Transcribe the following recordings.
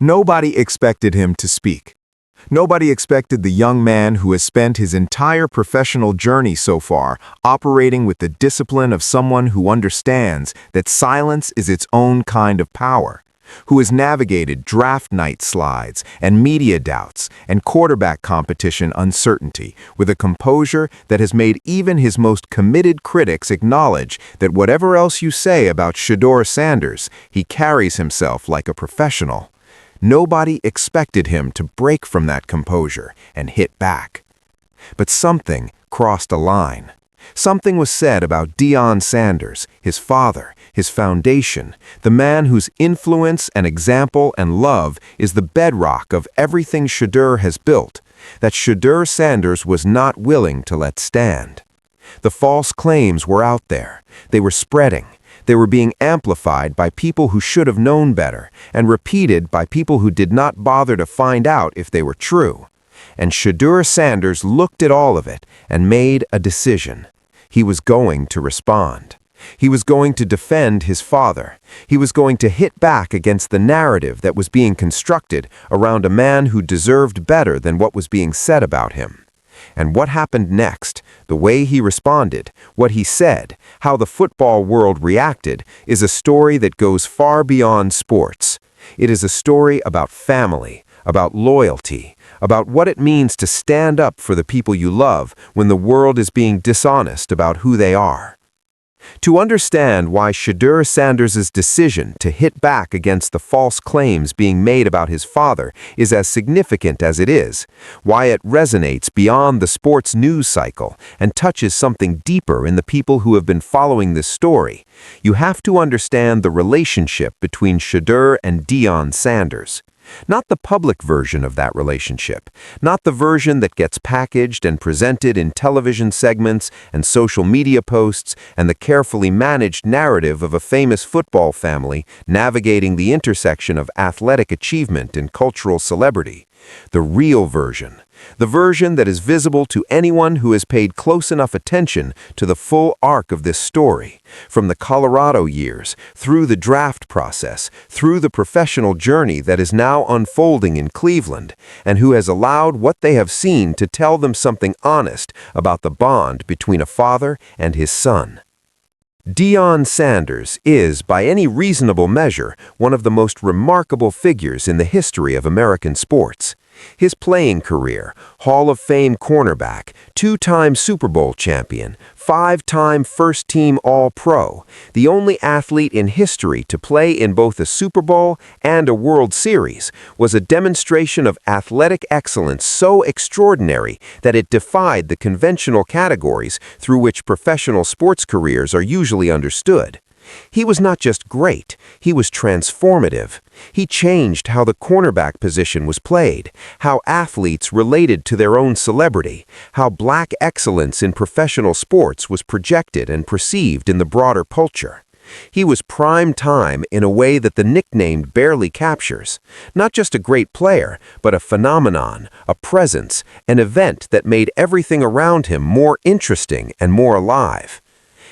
Nobody expected him to speak. Nobody expected the young man who has spent his entire professional journey so far operating with the discipline of someone who understands that silence is its own kind of power, who has navigated draft night slides and media doubts and quarterback competition uncertainty with a composure that has made even his most committed critics acknowledge that whatever else you say about Shedeur Sanders, he carries himself like a professional. Nobody expected him to break from that composure and hit back. But something crossed a line. Something was said about Deion Sanders, his father, his foundation, the man whose influence and example and love is the bedrock of everything Shedeur has built, that Shedeur Sanders was not willing to let stand. The false claims were out there. They were spreading. They were being amplified by people who should have known better and repeated by people who did not bother to find out if they were true. And Shedeur Sanders looked at all of it and made a decision. He was going to respond. He was going to defend his father. He was going to hit back against the narrative that was being constructed around a man who deserved better than what was being said about him. And what happened next, the way he responded, what he said, how the football world reacted, is a story that goes far beyond sports. It is a story about family, about loyalty, about what it means to stand up for the people you love when the world is being dishonest about who they are. To understand why Shedeur Sanders' decision to hit back against the false claims being made about his father is as significant as it is, why it resonates beyond the sports news cycle and touches something deeper in the people who have been following this story, you have to understand the relationship between Shedeur and Deion Sanders. Not the public version of that relationship, not the version that gets packaged and presented in television segments and social media posts and the carefully managed narrative of a famous football family navigating the intersection of athletic achievement and cultural celebrity. The real version. The version that is visible to anyone who has paid close enough attention to the full arc of this story, from the Colorado years, through the draft process, through the professional journey that is now unfolding in Cleveland, and who has allowed what they have seen to tell them something honest about the bond between a father and his son. Deion Sanders is, by any reasonable measure, one of the most remarkable figures in the history of American sports. His playing career, Hall of Fame cornerback, two-time Super Bowl champion, five-time first-team All-Pro, the only athlete in history to play in both a Super Bowl and a World Series, was a demonstration of athletic excellence so extraordinary that it defied the conventional categories through which professional sports careers are usually understood. He was not just great, he was transformative. He changed how the cornerback position was played, how athletes related to their own celebrity, how black excellence in professional sports was projected and perceived in the broader culture. He was prime time in a way that the nickname barely captures. Not just a great player, but a phenomenon, a presence, an event that made everything around him more interesting and more alive.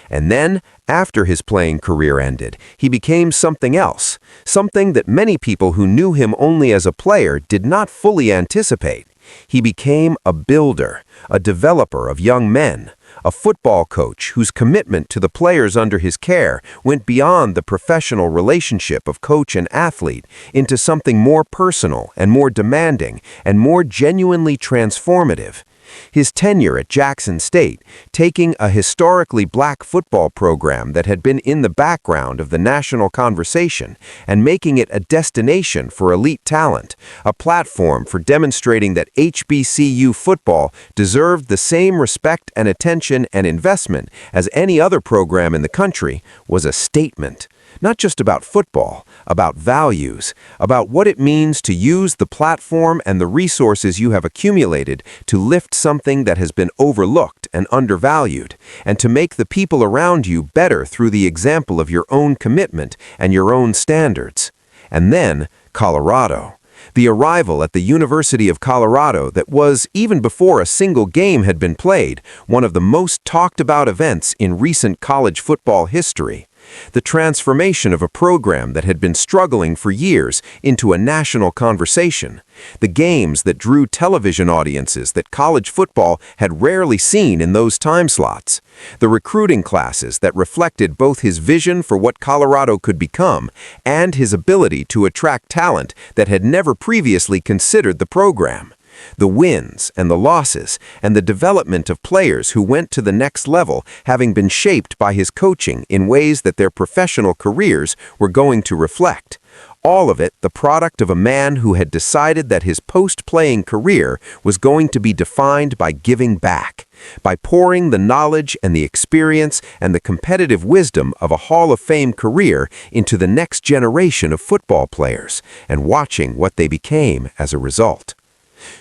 And then, after his playing career ended, he became something else, something that many people who knew him only as a player did not fully anticipate. He became a builder, a developer of young men, a football coach whose commitment to the players under his care went beyond the professional relationship of coach and athlete into something more personal and more demanding and more genuinely transformative. His tenure at Jackson State, taking a historically black football program that had been in the background of the national conversation and making it a destination for elite talent, a platform for demonstrating that HBCU football deserved the same respect and attention and investment as any other program in the country, was a statement. Not just about football, about values, about what it means to use the platform and the resources you have accumulated to lift something that has been overlooked and undervalued, and to make the people around you better through the example of your own commitment and your own standards. And then, Colorado. The arrival at the University of Colorado that was, even before a single game had been played, one of the most talked about events in recent college football history. The transformation of a program that had been struggling for years into a national conversation. The games that drew television audiences that college football had rarely seen in those time slots. The recruiting classes that reflected both his vision for what Colorado could become and his ability to attract talent that had never previously considered the program. The wins and the losses and the development of players who went to the next level having been shaped by his coaching in ways that their professional careers were going to reflect. All of it the product of a man who had decided that his post-playing career was going to be defined by giving back, by pouring the knowledge and the experience and the competitive wisdom of a Hall of Fame career into the next generation of football players and watching what they became as a result.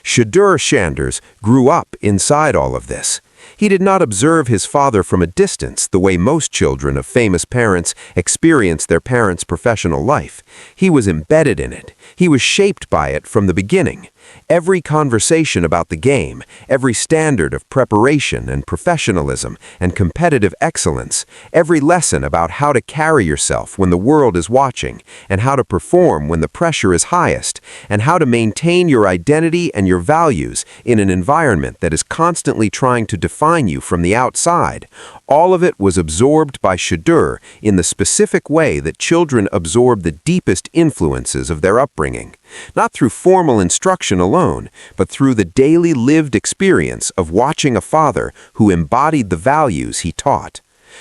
Shedeur Sanders grew up inside all of this. He did not observe his father from a distance the way most children of famous parents experience their parents' professional life. He was embedded in it. He was shaped by it from the beginning. Every conversation about the game, every standard of preparation and professionalism and competitive excellence, every lesson about how to carry yourself when the world is watching and how to perform when the pressure is highest and how to maintain your identity and your values in an environment that is constantly trying to define you from the outside, all of it was absorbed by Shedeur in the specific way that children absorb the deepest influences of their upbringing. Not through formal instruction alone, but through the daily lived experience of watching a father who embodied the values he taught.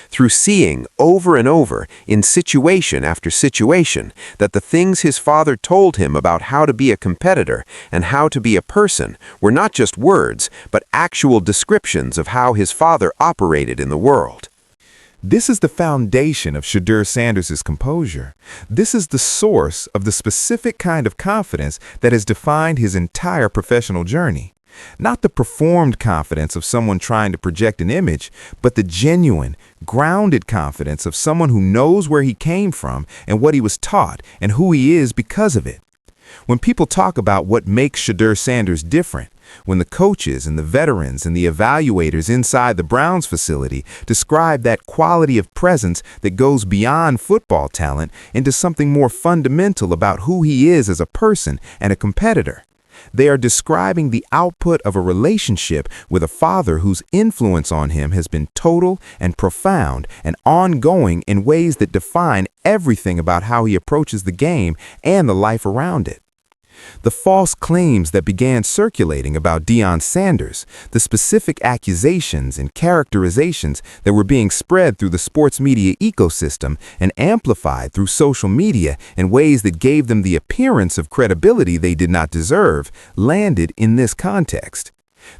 Through seeing over and over, in situation after situation, that the things his father told him about how to be a competitor and how to be a person were not just words, but actual descriptions of how his father operated in the world. This is the foundation of Shedeur Sanders' composure. This is the source of the specific kind of confidence that has defined his entire professional journey. Not the performed confidence of someone trying to project an image, but the genuine, grounded confidence of someone who knows where he came from and what he was taught and who he is because of it. When people talk about what makes Shedeur Sanders different, when the coaches and the veterans and the evaluators inside the Browns facility describe that quality of presence that goes beyond football talent into something more fundamental about who he is as a person and a competitor, they are describing the output of a relationship with a father whose influence on him has been total and profound and ongoing in ways that define everything about how he approaches the game and the life around it. The false claims that began circulating about Deion Sanders, the specific accusations and characterizations that were being spread through the sports media ecosystem and amplified through social media in ways that gave them the appearance of credibility they did not deserve, landed in this context.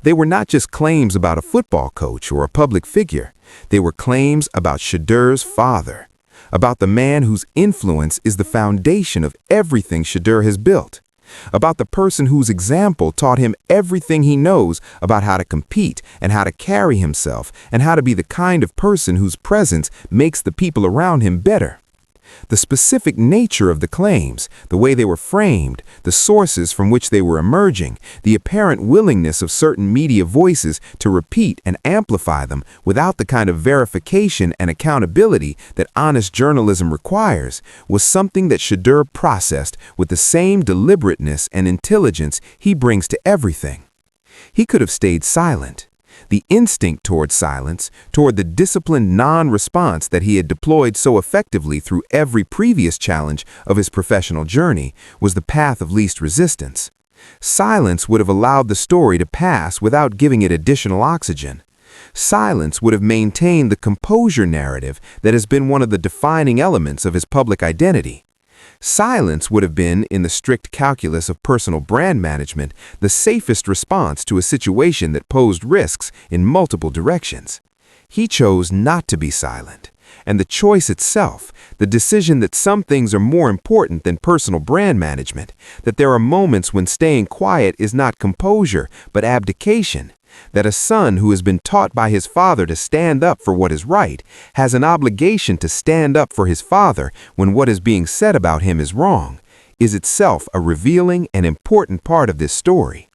They were not just claims about a football coach or a public figure. They were claims about Shedeur's father, about the man whose influence is the foundation of everything Shedeur has built, about the person whose example taught him everything he knows about how to compete and how to carry himself and how to be the kind of person whose presence makes the people around him better. The specific nature of the claims, the way they were framed, the sources from which they were emerging, the apparent willingness of certain media voices to repeat and amplify them without the kind of verification and accountability that honest journalism requires, was something that Shedeur processed with the same deliberateness and intelligence he brings to everything. He could have stayed silent. The instinct toward silence, toward the disciplined non-response that he had deployed so effectively through every previous challenge of his professional journey, was the path of least resistance. Silence would have allowed the story to pass without giving it additional oxygen. Silence would have maintained the composure narrative that has been one of the defining elements of his public identity. Silence would have been, in the strict calculus of personal brand management, the safest response to a situation that posed risks in multiple directions. He chose not to be silent, and the choice itself, the decision that some things are more important than personal brand management, that there are moments when staying quiet is not composure, but abdication, that a son who has been taught by his father to stand up for what is right has an obligation to stand up for his father when what is being said about him is wrong, is itself a revealing and important part of this story.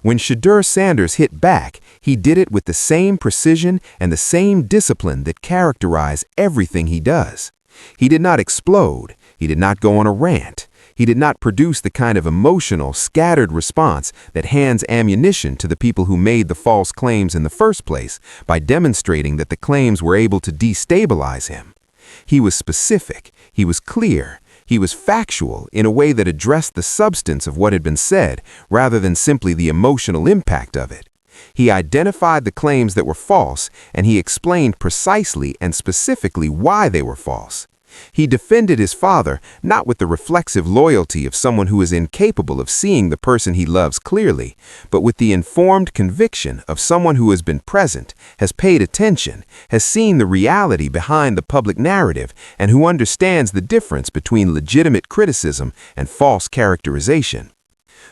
When Shedeur Sanders hit back, he did it with the same precision and the same discipline that characterize everything he does. He did not explode. He did not go on a rant. He did not produce the kind of emotional, scattered response that hands ammunition to the people who made the false claims in the first place by demonstrating that the claims were able to destabilize him. He was specific. He was clear. He was factual in a way that addressed the substance of what had been said rather than simply the emotional impact of it. He identified the claims that were false, and he explained precisely and specifically why they were false. He defended his father not with the reflexive loyalty of someone who is incapable of seeing the person he loves clearly, but with the informed conviction of someone who has been present, has paid attention, has seen the reality behind the public narrative, and who understands the difference between legitimate criticism and false characterization.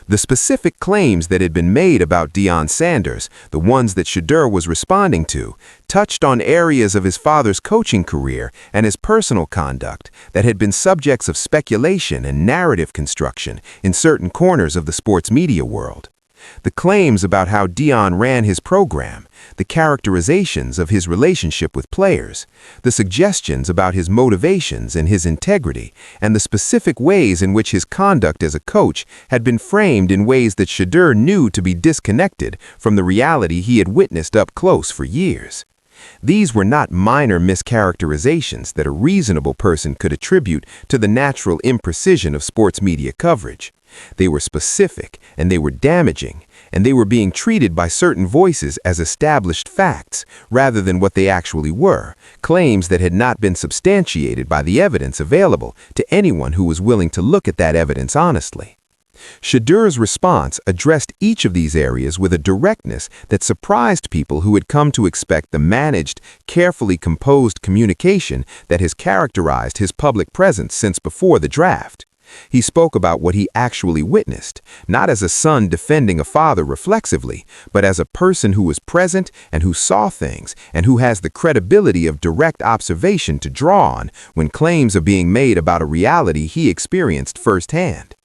The specific claims that had been made about Deion Sanders, the ones that Shedeur was responding to, touched on areas of his father's coaching career and his personal conduct that had been subjects of speculation and narrative construction in certain corners of the sports media world. The claims about how Deion ran his program, the characterizations of his relationship with players, the suggestions about his motivations and his integrity, and the specific ways in which his conduct as a coach had been framed in ways that Shedeur knew to be disconnected from the reality he had witnessed up close for years. These were not minor mischaracterizations that a reasonable person could attribute to the natural imprecision of sports media coverage. They were specific, and they were damaging, and they were being treated by certain voices as established facts rather than what they actually were, claims that had not been substantiated by the evidence available to anyone who was willing to look at that evidence honestly. Shedeur's response addressed each of these areas with a directness that surprised people who had come to expect the managed, carefully composed communication that has characterized his public presence since before the draft. He spoke about what he actually witnessed, not as a son defending a father reflexively, but as a person who was present and who saw things and who has the credibility of direct observation to draw on when claims are being made about a reality he experienced firsthand.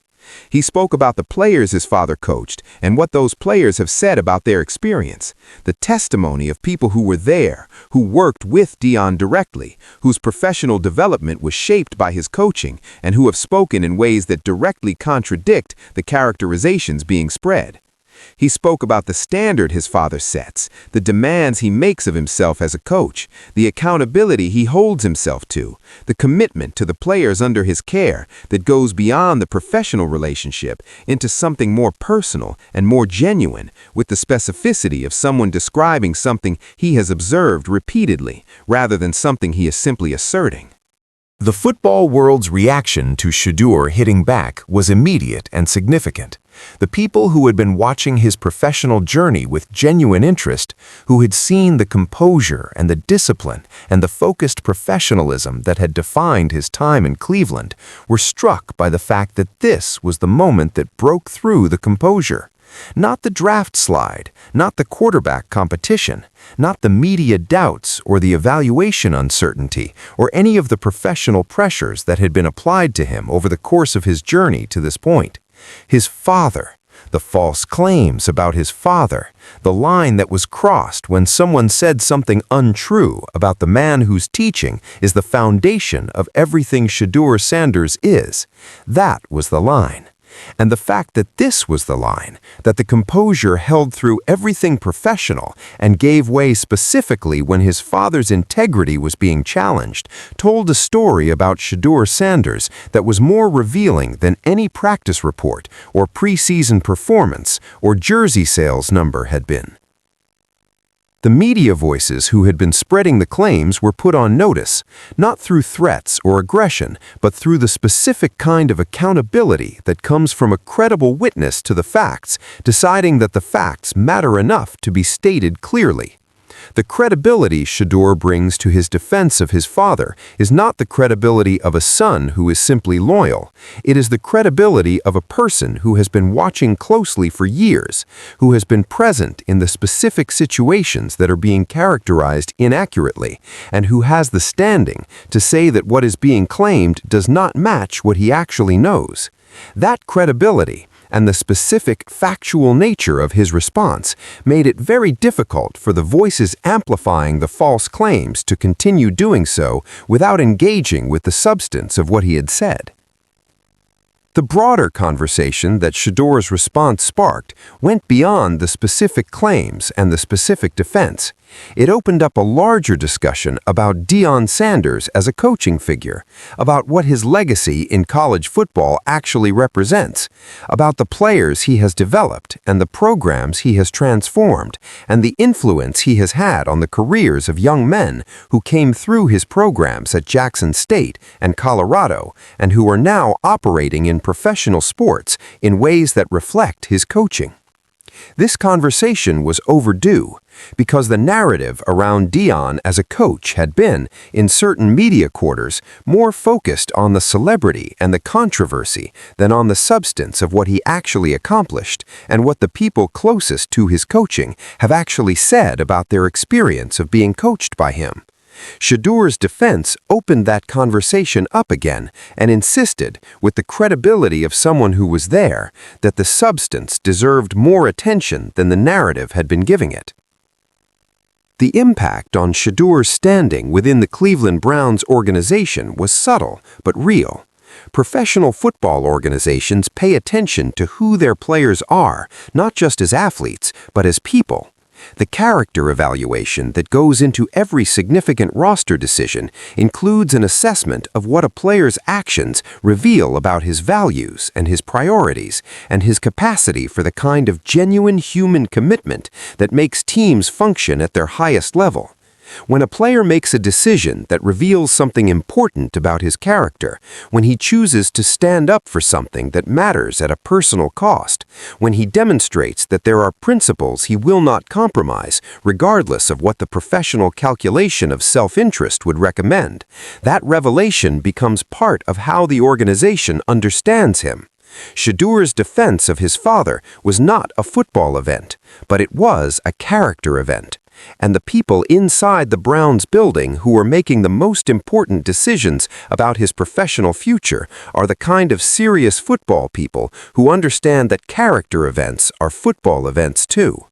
He spoke about the players his father coached and what those players have said about their experience, the testimony of people who were there, who worked with Deion directly, whose professional development was shaped by his coaching, and who have spoken in ways that directly contradict the characterizations being spread. He spoke about the standard his father sets, the demands he makes of himself as a coach, the accountability he holds himself to, the commitment to the players under his care that goes beyond the professional relationship into something more personal and more genuine, with the specificity of someone describing something he has observed repeatedly, rather than something he is simply asserting. The football world's reaction to Shedeur hitting back was immediate and significant. The people who had been watching his professional journey with genuine interest, who had seen the composure and the discipline and the focused professionalism that had defined his time in Cleveland, were struck by the fact that this was the moment that broke through the composure. Not the draft slide, not the quarterback competition, not the media doubts or the evaluation uncertainty or any of the professional pressures that had been applied to him over the course of his journey to this point. His father, the false claims about his father, the line that was crossed when someone said something untrue about the man whose teaching is the foundation of everything Shedeur Sanders is, that was the line. And the fact that this was the line, that the composure held through everything professional and gave way specifically when his father's integrity was being challenged, told a story about Shedeur Sanders that was more revealing than any practice report or preseason performance or jersey sales number had been. The media voices who had been spreading the claims were put on notice, not through threats or aggression, but through the specific kind of accountability that comes from a credible witness to the facts, deciding that the facts matter enough to be stated clearly. The credibility Shedeur brings to his defense of his father is not the credibility of a son who is simply loyal. It is the credibility of a person who has been watching closely for years, who has been present in the specific situations that are being characterized inaccurately, and who has the standing to say that what is being claimed does not match what he actually knows. That credibility, and the specific, factual nature of his response made it very difficult for the voices amplifying the false claims to continue doing so without engaging with the substance of what he had said. The broader conversation that Shedeur's response sparked went beyond the specific claims and the specific defense. It opened up a larger discussion about Deion Sanders as a coaching figure, about what his legacy in college football actually represents, about the players he has developed and the programs he has transformed, and the influence he has had on the careers of young men who came through his programs at Jackson State and Colorado and who are now operating in professional sports in ways that reflect his coaching. This conversation was overdue because the narrative around Deion as a coach had been, in certain media quarters, more focused on the celebrity and the controversy than on the substance of what he actually accomplished and what the people closest to his coaching have actually said about their experience of being coached by him. Shedeur's defense opened that conversation up again and insisted, with the credibility of someone who was there, that the substance deserved more attention than the narrative had been giving it. The impact on Shedeur's standing within the Cleveland Browns organization was subtle but real. Professional football organizations pay attention to who their players are, not just as athletes, but as people. The character evaluation that goes into every significant roster decision includes an assessment of what a player's actions reveal about his values and his priorities and his capacity for the kind of genuine human commitment that makes teams function at their highest level. When a player makes a decision that reveals something important about his character, when he chooses to stand up for something that matters at a personal cost, when he demonstrates that there are principles he will not compromise, regardless of what the professional calculation of self-interest would recommend, that revelation becomes part of how the organization understands him. Shedeur's defense of his father was not a football event, but it was a character event. And the people inside the Browns building who are making the most important decisions about his professional future are the kind of serious football people who understand that character events are football events too.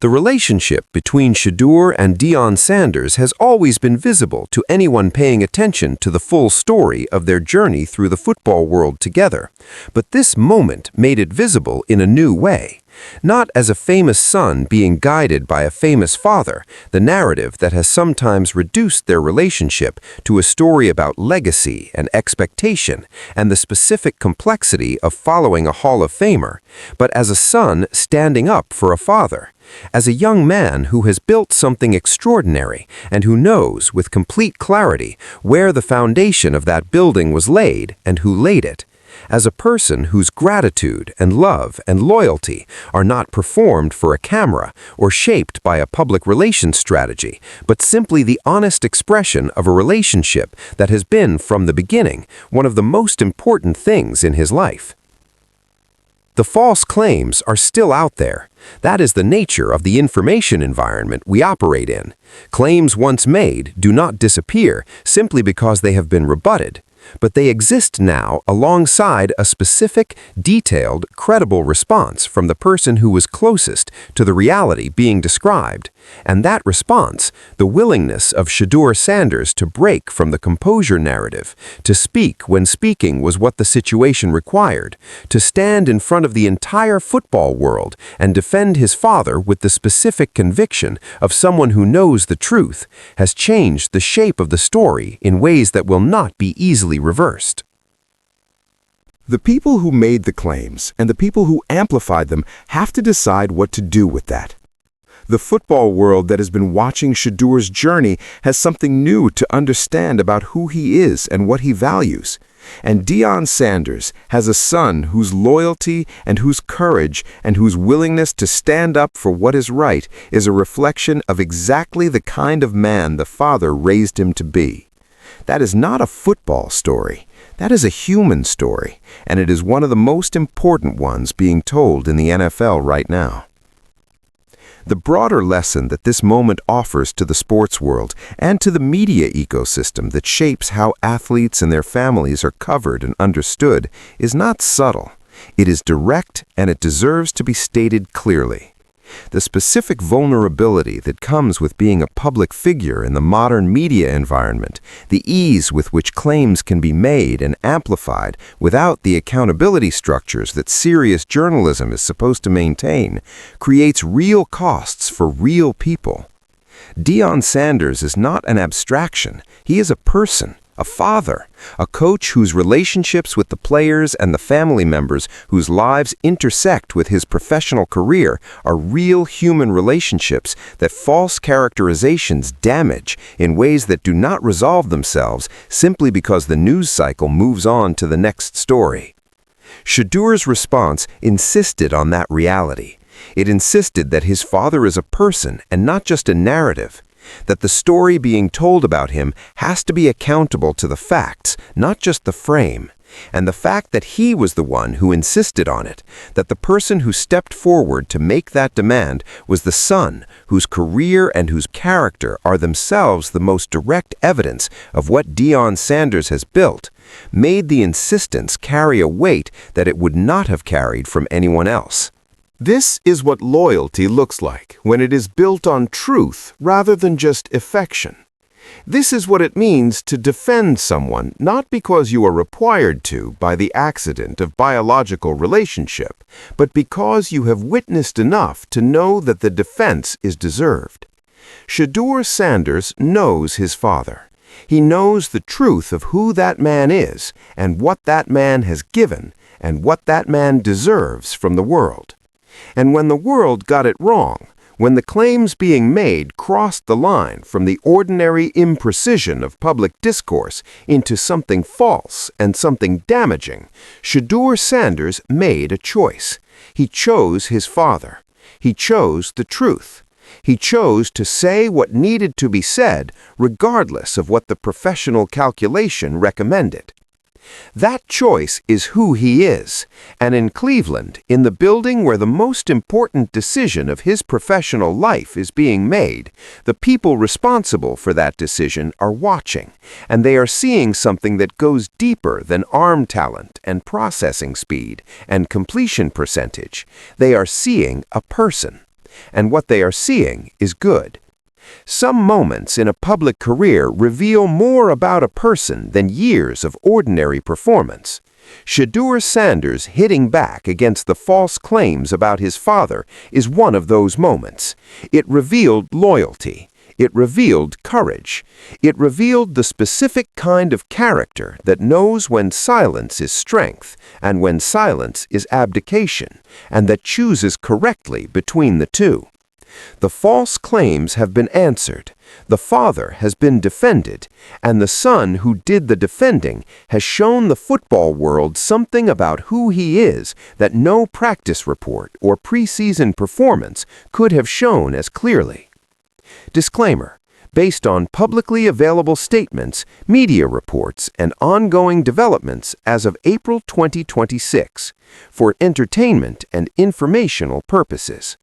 The relationship between Shedeur and Deion Sanders has always been visible to anyone paying attention to the full story of their journey through the football world together, but this moment made it visible in a new way. Not as a famous son being guided by a famous father, the narrative that has sometimes reduced their relationship to a story about legacy and expectation and the specific complexity of following a Hall of Famer, but as a son standing up for a father. As a young man who has built something extraordinary and who knows with complete clarity where the foundation of that building was laid and who laid it. As a person whose gratitude and love and loyalty are not performed for a camera or shaped by a public relations strategy, but simply the honest expression of a relationship that has been from the beginning one of the most important things in his life. The false claims are still out there. That is the nature of the information environment we operate in. Claims once made do not disappear simply because they have been rebutted, but they exist now alongside a specific, detailed, credible response from the person who was closest to the reality being described. And that response, the willingness of Shedeur Sanders to break from the composure narrative, to speak when speaking was what the situation required, to stand in front of the entire football world and defend his father with the specific conviction of someone who knows the truth, has changed the shape of the story in ways that will not be easily reversed. The people who made the claims and the people who amplified them have to decide what to do with that. The football world that has been watching Shedeur's journey has something new to understand about who he is and what he values. And Deion Sanders has a son whose loyalty and whose courage and whose willingness to stand up for what is right is a reflection of exactly the kind of man the father raised him to be. That is not a football story. That is a human story, and it is one of the most important ones being told in the NFL right now. The broader lesson that this moment offers to the sports world and to the media ecosystem that shapes how athletes and their families are covered and understood is not subtle. It is direct and it deserves to be stated clearly. The specific vulnerability that comes with being a public figure in the modern media environment, the ease with which claims can be made and amplified without the accountability structures that serious journalism is supposed to maintain, creates real costs for real people. Deion Sanders is not an abstraction. He is a person, a father, a coach whose relationships with the players and the family members whose lives intersect with his professional career are real human relationships that false characterizations damage in ways that do not resolve themselves simply because the news cycle moves on to the next story. Shedeur's response insisted on that reality. It insisted that his father is a person and not just a narrative, that the story being told about him has to be accountable to the facts, not just the frame, and the fact that he was the one who insisted on it, that the person who stepped forward to make that demand was the son whose career and whose character are themselves the most direct evidence of what Deion Sanders has built, made the insistence carry a weight that it would not have carried from anyone else. This is what loyalty looks like when it is built on truth rather than just affection. This is what it means to defend someone not because you are required to by the accident of biological relationship, but because you have witnessed enough to know that the defense is deserved. Shedeur Sanders knows his father. He knows the truth of who that man is and what that man has given and what that man deserves from the world. And when the world got it wrong, when the claims being made crossed the line from the ordinary imprecision of public discourse into something false and something damaging, Shedeur Sanders made a choice. He chose his father. He chose the truth. He chose to say what needed to be said, regardless of what the professional calculation recommended. That choice is who he is, and in Cleveland, in the building where the most important decision of his professional life is being made, the people responsible for that decision are watching, and they are seeing something that goes deeper than arm talent and processing speed and completion percentage. They are seeing a person, and what they are seeing is good. Some moments in a public career reveal more about a person than years of ordinary performance. Shedeur Sanders hitting back against the false claims about his father is one of those moments. It revealed loyalty. It revealed courage. It revealed the specific kind of character that knows when silence is strength and when silence is abdication, and that chooses correctly between the two. The false claims have been answered, the father has been defended, and the son who did the defending has shown the football world something about who he is that no practice report or preseason performance could have shown as clearly. Disclaimer: based on publicly available statements, media reports, and ongoing developments as of April 2026, for entertainment and informational purposes.